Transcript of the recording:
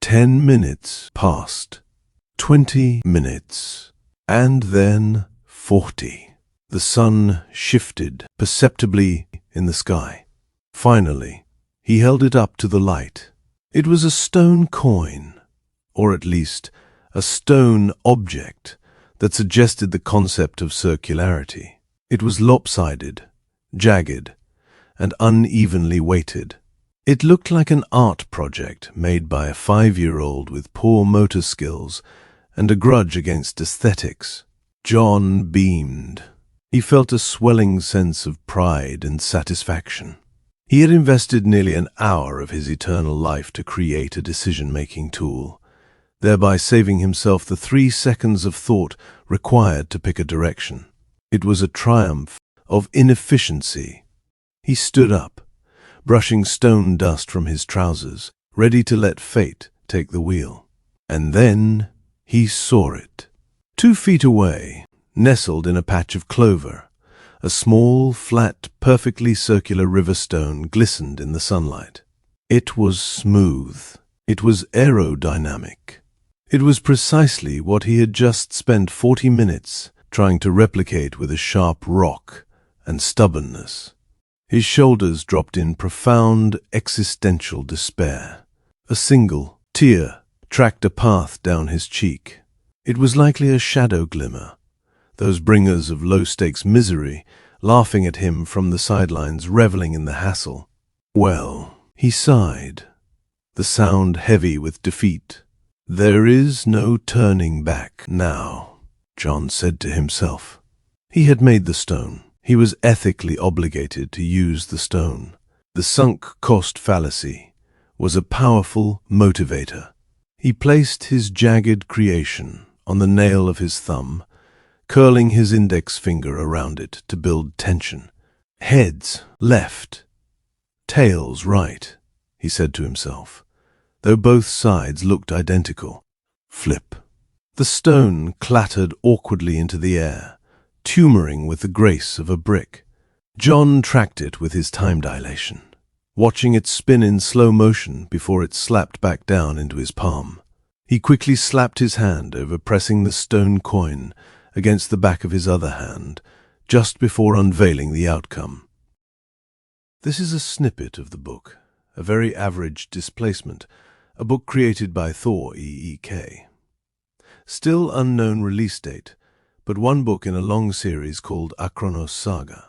10 minutes passed, 20 minutes, and then 40. The sun shifted perceptibly in the sky. Finally, he held it up to the light. It was a stone coin, or at least a stone object that suggested the concept of circularity. It was lopsided, jagged, and unevenly weighted. It looked like an art project made by a 5-year-old with poor motor skills and a grudge against aesthetics. John beamed. He felt a swelling sense of pride and satisfaction. He had invested nearly an hour of his eternal life to create a decision-making tool, thereby saving himself the 3 seconds of thought required to pick a direction. It was a triumph of inefficiency. He stood up, brushing stone dust from his trousers, ready to let fate take the wheel. And then he saw it. 2 feet away, nestled in a patch of clover, a small, flat, perfectly circular river stone glistened in the sunlight. It was smooth. It was aerodynamic. It was precisely what he had just spent 40 minutes trying to replicate with a sharp rock and stubbornness. His shoulders dropped in profound existential despair. A single tear tracked a path down his cheek. It was likely a shadow glimmer, those bringers of low-stakes misery laughing at him from the sidelines, reveling in the hassle. Well, he sighed, the sound heavy with defeat. There is no turning back now, John said to himself. He had made the stone. He was ethically obligated to use the stone. The sunk cost fallacy was a powerful motivator. He placed his jagged creation on the nail of his thumb, curling his index finger around it to build tension. Heads left, tails right, he said to himself, though both sides looked identical. Flip. The stone clattered awkwardly into the air, tumoring with the grace of a brick. John tracked it with his time dilation, watching it spin in slow motion before it slapped back down into his palm. He quickly slapped his hand over pressing the stone coin against the back of his other hand, just before unveiling the outcome. This is a snippet of the book, A Very Average Displacement, a book created by ThorE.E.K. Still unknown release date, but one book in a long series called Achronos Saga.